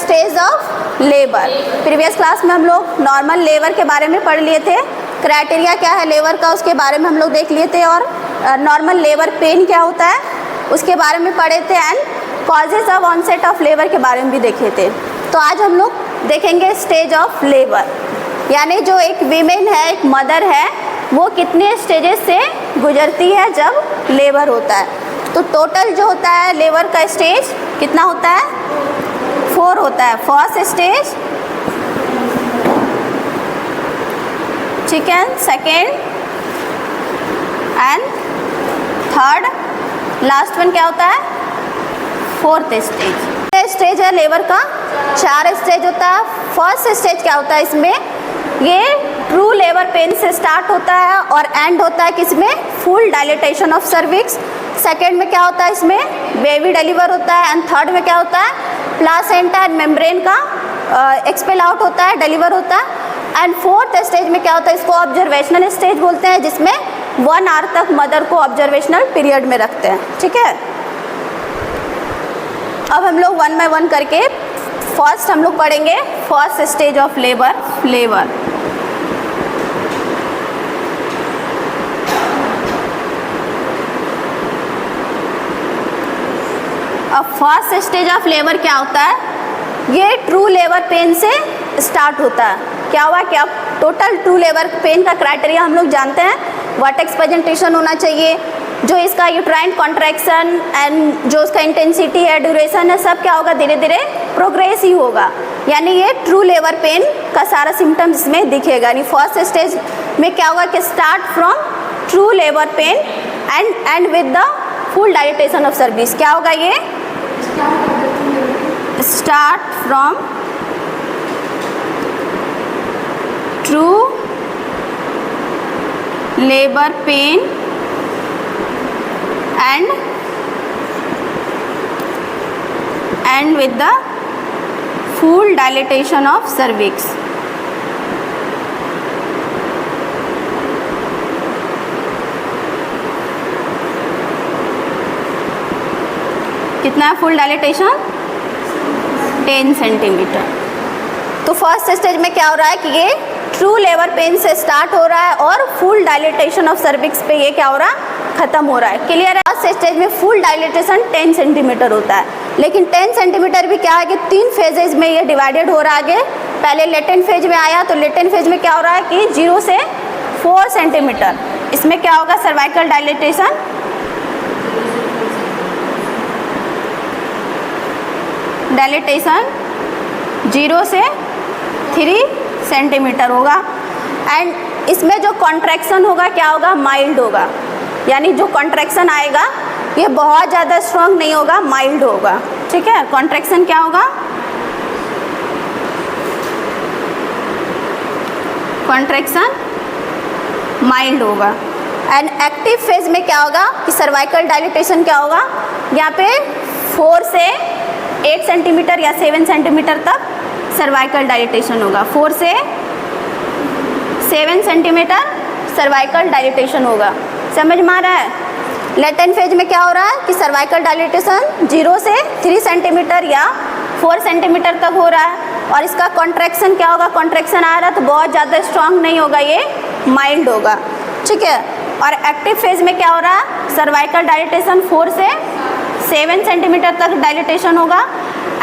Stage of labour. Previous class में हम लोग नॉर्मल लेबर के बारे में पढ़ लिए थे, क्राइटेरिया क्या है लेबर का उसके बारे में हम लोग देख लिए थे, और नॉर्मल लेबर पेन क्या होता है उसके बारे में पढ़े थे, and causes of onset of labour के बारे में भी देखे थे। तो आज हम लोग देखेंगे स्टेज ऑफ लेबर, यानी जो एक वीमेन है, एक मदर है, वो कितने स्टेजेस से गुजरती है जब लेबर होता है। तो टोटल जो होता है लेबर का स्टेज कितना होता है, 4 होता है। First stage, chicken, second and third, last one क्या होता है, 4th स्टेज। स्टेज है लेबर का 4 स्टेज होता है। फर्स्ट स्टेज क्या होता है इसमें, ये ट्रू लेबर पेन से स्टार्ट होता है और एंड होता है किसमें, full dilatation of cervix. Second में क्या होता है इसमें, बेबी डिलीवर होता है, एंड थर्ड में क्या होता है, प्लासेंटा एंड मेम्ब्रेन का एक्सपेल आउट होता है, डिलीवर होता है। एंड 4th स्टेज में क्या होता है, इसको ऑब्जर्वेशनल स्टेज बोलते हैं, जिसमें 1 आवर तक मदर को ऑब्जर्वेशनल पीरियड में रखते हैं। ठीक है, अब हम लोग 1 बाय 1 करके फर्स्ट हम लोग पढ़ेंगे फर्स्ट स्टेज ऑफ लेबर। अब फर्स्ट स्टेज ऑफ लेबर क्या होता है, ये ट्रू लेबर पेन से स्टार्ट होता है। क्या हुआ कि अब टोटल ट्रू लेबर पेन का क्राइटेरिया हम लोग जानते हैं, वर्टेक्स प्रेजेंटेशन होना चाहिए, जो इसका यूट्राइन कॉन्ट्रैक्शन एंड जो उसका इंटेंसिटी है, ड्यूरेशन है, सब क्या होगा, धीरे धीरे प्रोग्रेस ही होगा। यानी ये ट्रू लेबर पेन का सारा सिम्टम्स इसमें दिखेगा। यानी फर्स्ट स्टेज में क्या होगा कि start from true labour pain and with the full dilatation of service. क्या होगा ये, start from true labour pain and with the full dilatation of cervix। कितना है फुल डायलेटेशन, 10 सेंटीमीटर। तो फर्स्ट स्टेज में क्या हो रहा है कि ये ट्रू लेबर पेन से स्टार्ट हो रहा है और फुल डायलेटेशन ऑफ सर्विक्स पे ये क्या हो रहा है, खत्म हो रहा है। क्लियर है। फर्स्ट स्टेज में फुल डायलेटेशन 10 सेंटीमीटर होता है, लेकिन 10 सेंटीमीटर भी क्या है कि 3 फेजेज में ये डिवाइडेड हो रहा है। आगे पहले लेटेंट फेज में आया, तो लेटेंट फेज में क्या हो रहा है कि 0 से 4 सेंटीमीटर। इसमें क्या होगा, सर्वाइकल डायलेटेशन, डायलेटेशन 0 से 3 सेंटीमीटर होगा। एंड इसमें जो कॉन्ट्रैक्शन होगा क्या होगा, माइल्ड होगा। यानी जो कॉन्ट्रैक्शन आएगा ये बहुत ज़्यादा स्ट्रॉन्ग नहीं होगा, माइल्ड होगा। ठीक है, कॉन्ट्रैक्शन क्या होगा, कॉन्ट्रैक्शन माइल्ड होगा। एंड एक्टिव फेज में क्या होगा कि सर्वाइकल डायलेटेशन क्या होगा, यहाँ पे 4 से 8 सेंटीमीटर या 7 सेंटीमीटर तक सर्वाइकल डायलेटेशन होगा। 4 से 7 सेंटीमीटर सर्वाइकल डायलेटेशन होगा। समझ में आ रहा है। लेटेंट फेज में क्या हो रहा है कि सर्वाइकल डायलेटेशन 0 से 3 सेंटीमीटर या 4 सेंटीमीटर तक हो रहा है, और इसका कॉन्ट्रैक्शन क्या होगा, कॉन्ट्रैक्शन आ रहा है तो बहुत ज़्यादा स्ट्रॉन्ग नहीं होगा, ये माइल्ड होगा। ठीक है, और एक्टिव फेज में क्या हो रहा है, सर्वाइकल डायलेटेशन 4 से 7 सेंटीमीटर तक डायलेटेशन होगा,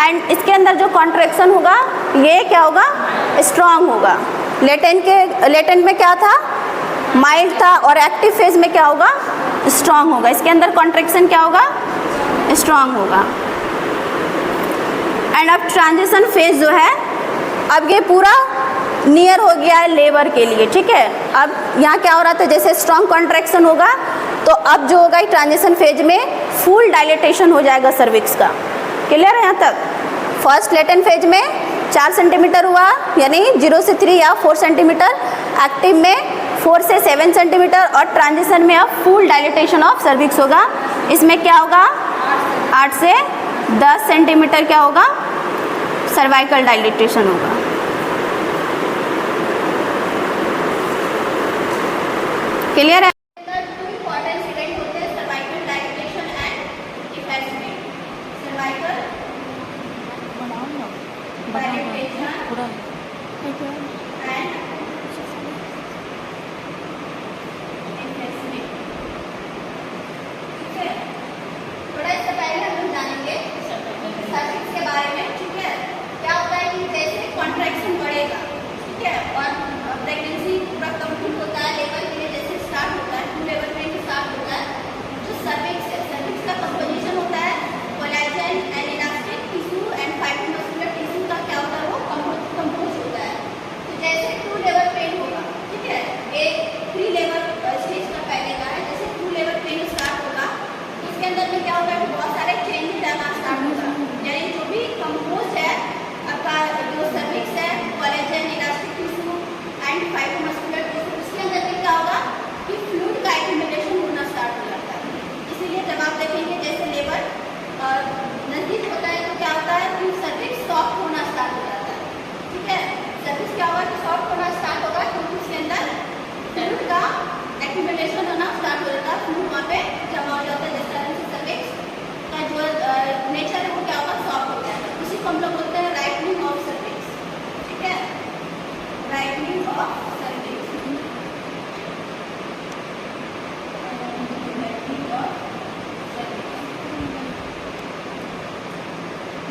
एंड इसके अंदर जो कॉन्ट्रैक्शन होगा ये क्या होगा, स्ट्रॉन्ग होगा। लेटेंट में क्या था, माइल्ड था, और एक्टिव फेज में क्या होगा, स्ट्रॉन्ग होगा। इसके अंदर कॉन्ट्रैक्शन क्या होगा, स्ट्रॉन्ग होगा। एंड अब ट्रांजिशन फेज जो है, अब ये पूरा नियर हो गया है लेबर के लिए। ठीक है, अब यहाँ क्या हो रहा था, जैसे स्ट्रॉन्ग कॉन्ट्रैक्शन होगा तो अब जो होगा ट्रांजिशन फेज में फुल डायलेटेशन हो जाएगा सर्विक्स का। क्लियर है यहाँ तक। फर्स्ट लेटेंट फेज में 4 सेंटीमीटर हुआ, यानी 0 से 3 या 4 सेंटीमीटर। एक्टिव में 4 से 7 सेंटीमीटर, और ट्रांजिशन में अब फुल डायलेटेशन ऑफ सर्विक्स होगा। इसमें क्या होगा, 8 से 10 सेंटीमीटर क्या होगा, सर्वाइकल डायलेटेशन होगा। क्लियर है। पूरा एंड इनफेक्शन। ठीक है, थोड़ा इससे पहले हम लोग जानेंगे सर्विक्स के बारे में। ठीक है, क्या होता है कि जैसे कॉन्ट्रैक्शन बढ़ेगा, ठीक है, और प्रेगनेंसी पूरा कंप्लीट होता है, लेबर के लिए जैसे स्टार्ट होता है, 2 लेबर में स्टार्ट होता है, जो सर्विक्स है, सर्विक्स का कंपोजिशन होता है collagen and elastic tissue and fibromuscular tissue का क्या होता है, वो कंपोज होता है। तो जैसे 2 लेबर पेन होगा, ठीक है, एक 3 लेबर स्टेज का पहले का है, जैसे 2 लेबर पेन स्टार्ट होगा, इसके अंदर में क्या होगा, बहुत सारे चेंजेस आना स्टार्ट होगा, यानी जो भी कंपोज है आपका जो सर्विक्स है, collagen, elastic tissue and fibromuscular tissue, इसके अंदर में क्या होगा कि फ्लूइड का एक्यूमुलेशन होना स्टार्ट हो जाता है। इसीलिए जब आप देखेंगे जैसे लेबर नजदीक होता है तो क्या होता है कि सर्विक्स सॉफ्ट होना स्टार्ट हो जाता है। ठीक है, सर्विक्स क्या होगा कि सॉफ्ट होना स्टार्ट होगा क्योंकि उसके अंदर फ्लूइड का एक्यूमुलेशन होना स्टार्ट हो जाता है, फ्लूइड वहाँ पे जमा हो जाता है, जिस कारण से सर्विक्स का जो नेचर है वो क्या होगा, सॉफ्ट हो जाएगा। उसी को हम लोग बोलते हैं राइटनिंग ऑफ सर्विक्स। ठीक है, राइटनिंग ऑफ सर्विक्स।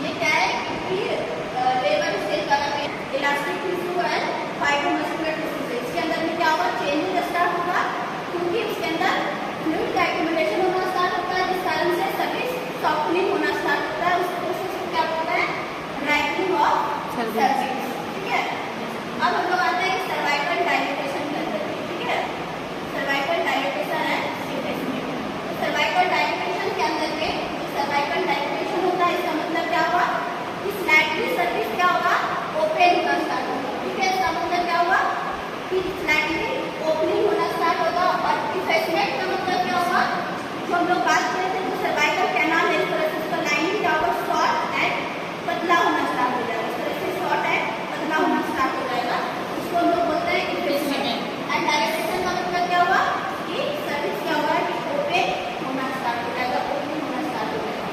ये क्या है कि लेबर स्टेज वाला पेन इलास्टिक टिश्यू है, फाइब्रोमस्कुलर टिश्यू है, इसके अंदर में क्या होगा, चेंजेस स्टार्ट होगा क्योंकि उसके अंदर फ्लूइड का एक्यूमुलेशन होना स्टार्ट होता है, जिस कारण से सर्विक्स सॉफ्टनिंग होना स्टार्ट होता है। उस प्रोसेस को क्या बोलते हैं, राइटनिंग ऑफ सर्विक्स। ठीक है, अब हम लोग आते हैं सर्वाइकल डायलेटेशन के अंदर। ठीक है, सर्वाइकल डायलेटेशन है सर्वाइकल डायलेटेशन के अंदर में जो सर्वाइकल डायलेटेशन होता है, इसका मतलब क्या हुआ कि स्लाइटली सर्विक्स क्या होगा, ओपन होना स्टार्ट होगा। ठीक है, इसका मतलब क्या हुआ कि स्लाइटली ओपनिंग होना स्टार्ट होगा। और इफेक्टमेंट का मतलब क्या होगा, जो हम लोग बात कर रहे थे, जो सर्वाइकल कैनाल है, इस तरह से उसका लाइनिंग क्या होगा, शॉर्ट एंड पतला होना स्टार्ट हो जाएगा। इस तरह से शॉर्ट एंड पतला होना स्टार्ट हो जाएगा, उसको हम लोग बोलते हैं इफेक्टमेंट। एंड डायलेटेशन का मतलब क्या हुआ कि सर्विक्स क्या होगा कि ओपन होना स्टार्ट हो जाएगा, ओपनिंग होना स्टार्ट हो जाएगा।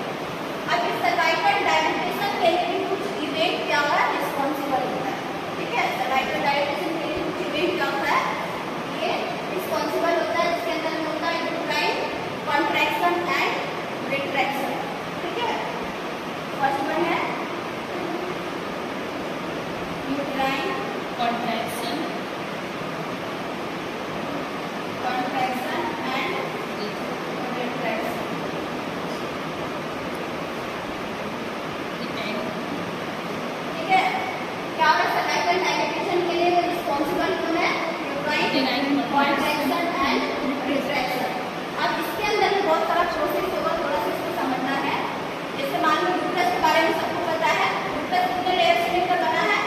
अब इस सर्वाइकल डायलेटेशन के लिए भी कुछ इवेंट क्या होगा, रिस्पॉन्सिबल होता है। ठीक है, सर्वाइकल डायलेटेशन के लिए कुछ इवेंट क्या होता है, ये रिस्पॉन्सिबल होता है, जिसके अंदर में होता है यूट्राइन कॉन्ट्रैक्शन एंड रिट्रैक्शन। ठीक है, फर्स्ट वन है यूट्राइन कॉन्ट्रैक्शन एंड रिट्रैक्शन। ठीक है, क्या होगा, सर्वाइकल डायलेटेशन के लिए रिस्पॉन्सिबल कौन है, यूट्राइन कॉन्ट्रैक्शन एंड रिट्रैक्शन। अब इसके अंदर भी बहुत सारा प्रोसेस होगा, थोड़ा सा इसको समझना है। जैसे मान लो यूट्रस के बारे में सबको पता है, यूट्रस कितने लेयर से मिलकर बना है,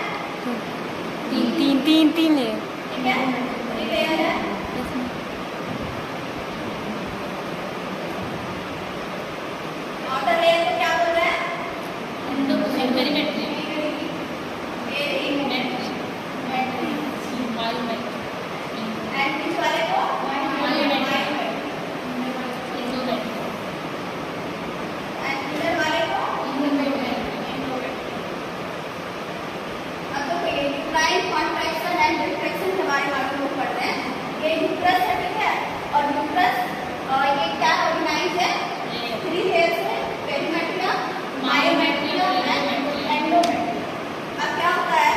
तीन है। ठीक है, 3 लेयर है। आउटर लेयर को क्या बोल रहे हैं, एंड बीच वाले को एंड मिडल वाले को। अब तो यूट्राइन कॉन्ट्रैक्शन एंड रिट्रैक्शन के बारे में आप लोग पढ़ रहे हैं। ये यूट्रस है, ठीक है, और यूट्रस ये क्या ऑर्गेनाइज है, 3 लेयर से, पेरिमेट्रियम, मायोमेट्रियम एंड एंडोमेट्रियम। अब क्या होता है,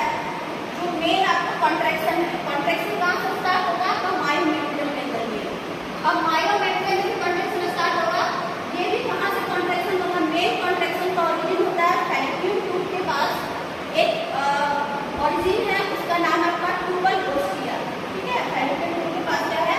जो मेन आपका कॉन्ट्रैक्शन है, कॉन्ट्रैक्शन कहाँ से स्टार्ट होगा, आपका मायोमेट्रियम के अंदर में। अब मायोमेट्रियम से कॉन्ट्रैक्शन स्टार्ट होगा, ये भी कहाँ से कॉन्ट्रैक्शन होगा, मेन कॉन्ट्रैक्शन का ओरिजिन होता है फैलोपियन ट्यूब के पास एक ओरिजिन है, उसका नाम है आपका ट्यूबल ओस्टिया। ठीक है, फैलोपियन ट्यूब के पास क्या है,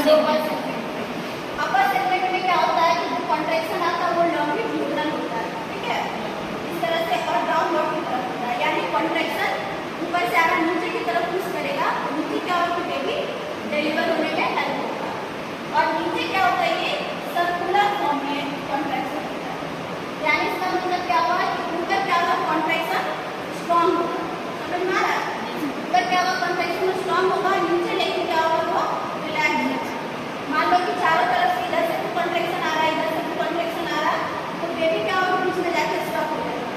लोअर सेगमेंट में। अपर सेगमेंट में क्या होता है कि जो कॉन्ट्रैक्शन आता है वो लॉन्गिट्यूडनल होता है, ठीक है, इस तरह से, और डाउनवर्ड की तरफ होता है, यानी कॉन्ट्रैक्शन ऊपर से अगर नीचे की तरफ पुश करेगा तो नीचे क्या होगा कि बेबी डिलीवर होने में हेल्प होगा। और नीचे क्या होता है, ये सर्कुलर फॉर्म में कॉन्ट्रैक्शन होता है, यानी इसका मतलब क्या हुआ कि ऊपर क्या होगा कॉन्ट्रैक्शन स्ट्रॉन्ग होगा, समझ में आ रहा है, ऊपर क्या होगा कॉन्ट्रैक्शन स्ट्रॉन्ग होगा, नीचे लेकिन क्या होगा वो रिलैक्स होगा। मान लो कि चारों तरफ से इधर से भी कॉन्ट्रैक्शन आ रहा है, इधर से भी कॉन्ट्रैक्शन आ रहा है, तो बेबी क्या होगा बीच में जाकर स्टॉप हो जाएगा।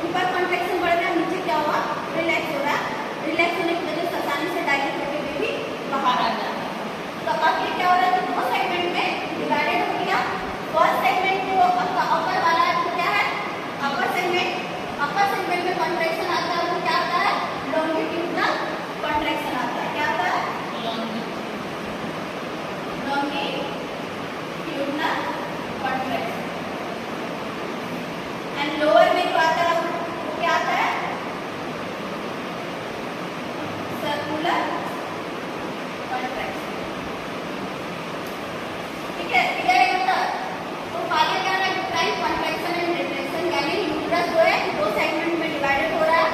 ऊपर कॉन्ट्रैक्शन बढ़ रहा है, नीचे क्या हुआ रिलैक्स हो रहा है, रिलैक्स होने की वजह से आसानी से डायलेट होकर बेबी बाहर आ जाता है। तो अब ये क्या हो रहा है कि दो सेगमेंट में डिवाइडेड हो गया। फर्स्ट सेगमेंट जो आपका अपर वाला है वो क्या है अपर सेगमेंट, अपर सेगमेंट में कॉन्ट्रैक्शन आता है वो क्या आता है लॉन्गिट्यूडनल कॉन्ट्रैक्शन आता है, क्या आता है लॉन्गिट्यूडनल कॉन्ट्रैक्शन। एंड लोअर में जो आता है वो क्या आता है सर्कुलर कॉन्ट्रैक्शन, ठीक है, क्लियर है मतलब। तो आगे क्या है डिफरेंट कॉन्ट्रैक्शन एंड रिट्रैक्शन, यानी यूट्रस जो है दो सेगमेंट में डिवाइडेड हो रहा है।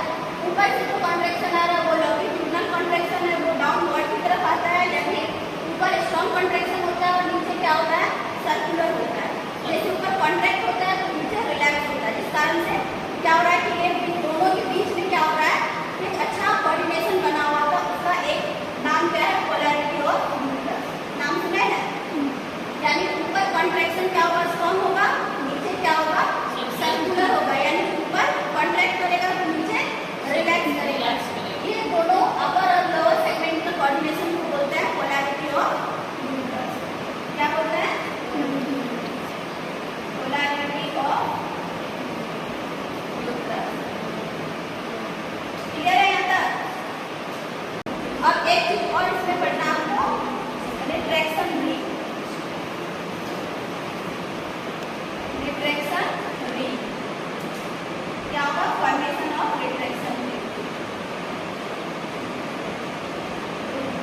ऊपर से जो कॉन्ट्रैक्शन आ रहा है वो लॉन्गिट्यूडनल कॉन्ट्रैक्शन है, वो डाउनवर्ड की तरफ आता है, यानी ऊपर स्ट्रॉन्ग कॉन्ट्रैक्शन होता है और नीचे क्या होता है सर्कुलर होता है। जैसे ऊपर कॉन्ट्रैक्ट होता है तो नीचे रिलैक्स होता है, जिस कारण से क्या हो रहा है कि ये दोनों के बीच में क्या हो रहा है एक अच्छा कोऑर्डिनेशन बना हुआ था, उसका एक नाम क्या है पोलैरिटी ऑफ यूट्रस, नाम सुना है, यानी ऊपर कॉन्ट्रैक्शन क्या होगा स्ट्रॉन्ग होगा, नीचे क्या होगा सर्कुलर होगा, यानी ऊपर कॉन्ट्रैक्ट करेगा तो नीचे रिलैक्स करेगा। ये दोनों अपर और लोअर सेगमेंट के कोऑर्डिनेशन को बोलते हैं पोलैरिटी ऑफ यूट्रस। क्या बोलते हैं पोलैरिटी ऑफ यूट्रस, क्लियर है यहाँ तक। अब एक चीज और इसमें पढ़ना आपको रिट्रैक्शन भी, रिट्रैक्शन रिंग क्या होगा फॉर्मेशन ऑफ रिट्रैक्शन रिंग।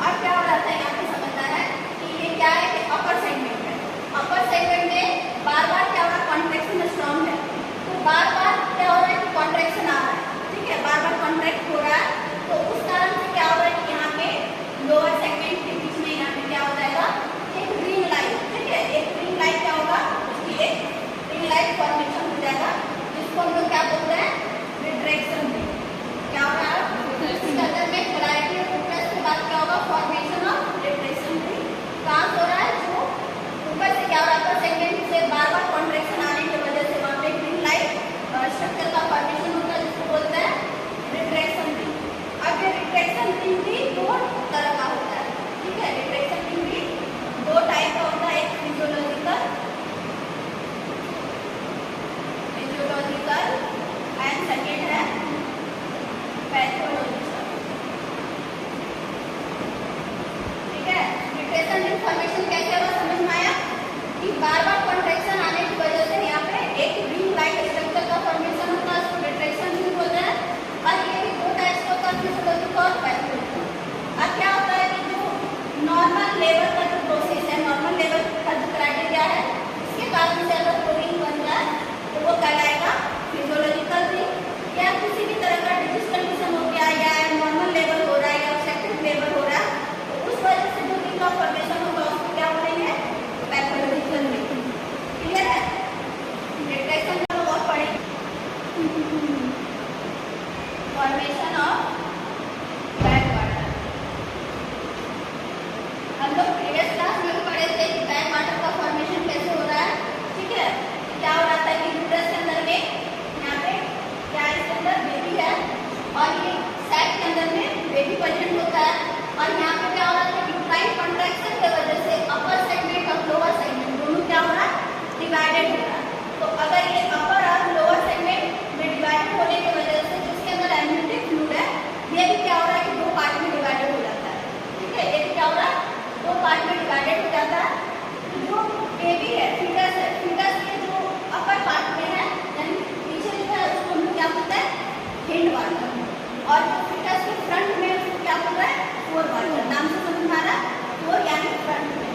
अब क्या हो जाता है यहाँ पे समझना है कि ये क्या है कि अपर सेगमेंट है, अपर सेगमेंट में बार बार क्या हो रहा है कॉन्ट्रैक्शन स्ट्रॉन्ग है, तो बार बार क्या हो रहा है कि कॉन्ट्रैक्शन आ रहा है, ठीक है, बार बार कॉन्ट्रैक्ट हो रहा है, तो उस कारण से क्या हो रहा है कि यहाँ पे लोअर सेगमेंट के बीच में यहाँ पे क्या हो जाएगा एक रिंग लाइन, ठीक है, एक रिंग लाइन क्या होगा उसकी एक रिंग लाइन फॉर्मेशन हो जाएगा, जिसको हम लोग क्या बोलते हैं रिट्रैक्शन रिंग। क्या हो रहा है इसके अंदर में पोलैरिटी ऑफ यूट्रस के बाद क्या होगा फॉर्मेशन ऑफ रिट्रैक्शन रिंग। कहाँ हो रहा है जो ऊपर से क्या हो रहा है सेगमेंट से बार बार कॉन्ट्रैक्शन आने की वजह से वहाँ पे रिंग लाइन स्ट्रक्चर का फॉर्मेशन होता है, जिसको बोलते हैं रिट्रैक्शन रिंग। अब ये रिट्रैक्शन रिंग भी दो तरह का होता है, ठीक है, रिट्रैक्शन रिंग भी दो टाइप का होता है, एक फिजियोलॉजिकल एंड सेकेंड है पैथोलॉजिकल, ठीक है। रिट्रैक्शन रिंग फॉर्मेशन कैसे होगा समझ में आया कि बार बार कॉन्ट्रैक्शन आने की वजह से यहाँ पे एक रिंग लाइक स्ट्रक्चर का फॉर्मेशन होता है, उसको रिट्रैक्शन रिंग बोलते हैं। और ये भी दो टाइप्स का होता है फिजियोलॉजिकल और पैथोलॉजिकल। अब क्या होता है कि जो नॉर्मल लेवल का जो प्रोसेस है, नॉर्मल लेवल का जो क्राइटेरिया है, इसके कारण से अगर कोई रिंग बन जाए तो वो कहलाएगा फिजियोलॉजिकल रिंग। या किसी भी तरह का डिजीज कंडीशन हो गया या नॉर्मल लेवल हो रहा है या ऑब्स्ट्रक्टिव लेवल हो रहा है, तो उस वजह से जो रिंग का फॉर्मेशन होगा उसको क्या बोलेंगे पैथोलॉजिकल रिंग, क्लियर है। रिट्रैक्शन का बहुत पढ़ेंगे फॉर्मेशन ऑफ बैक वाटर, हम लोग प्रीवियस क्लास में भी पढ़े थे कि बैक वाटर का फॉर्मेशन कैसे हो रहा है, ठीक है। क्या हो रहा था कि यूट्रस के अंदर में यहाँ पे क्या इसके अंदर बेबी है और ये सैक के अंदर में बेबी प्रेजेंट होता है, और यहाँ पे क्या हो रहा है कि यूट्राइन कॉन्ट्रैक्शन की वजह से अपर सेगमेंट और लोअर सेगमेंट दोनों क्या हो रहा है डिवाइडेड हो रहा है। तो अगर ये अपर और लोअर सेगमेंट में डिवाइडेड होने की वजह से जिसके अंदर एम्नियोटिक फ्लूइड है, ये भी क्या हो रहा है कि दो पार्ट में डिवाइडेड हो जाता है, ठीक है, ये क्या हो रहा है दो पार्ट में डिवाइडेड हो जाता है। जो बेबी है फीटस है, फीटस के जो अपर पार्ट में है यानी पीछे जो है उसको हम लोग क्या बोलते हैं हिंड वाटर, और जो फीटस के फ्रंट में उसको क्या बोल रहा है फोर वाटर, नाम से समझ में आ रहा है फोर यानी फ्रंट में,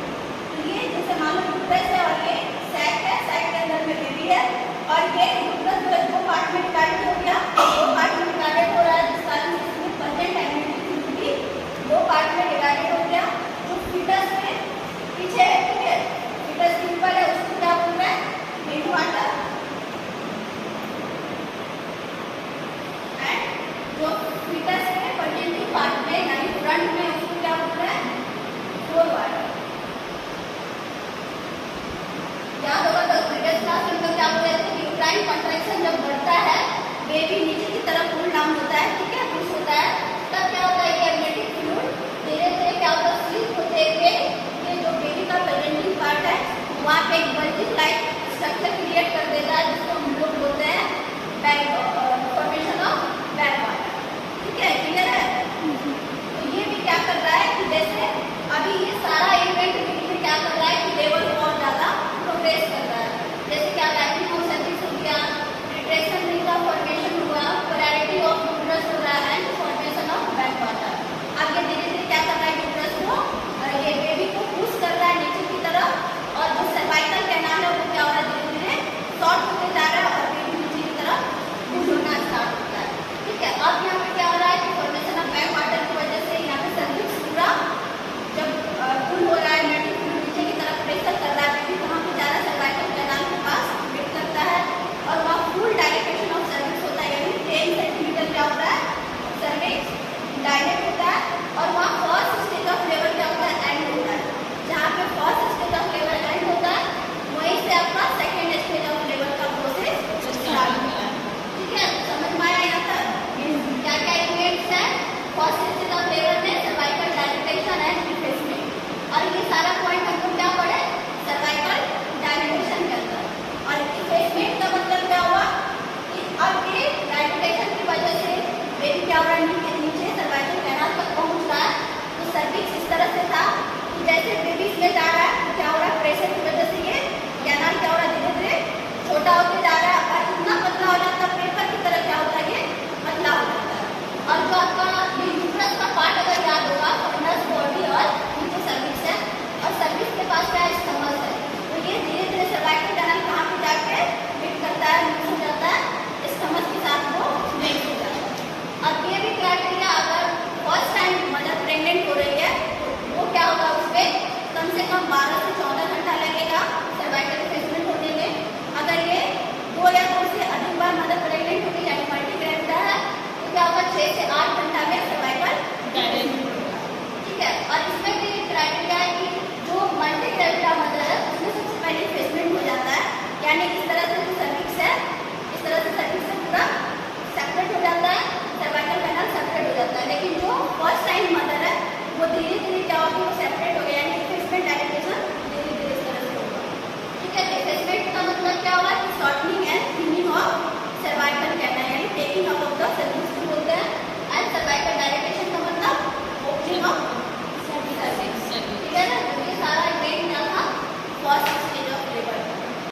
ये भी नीचे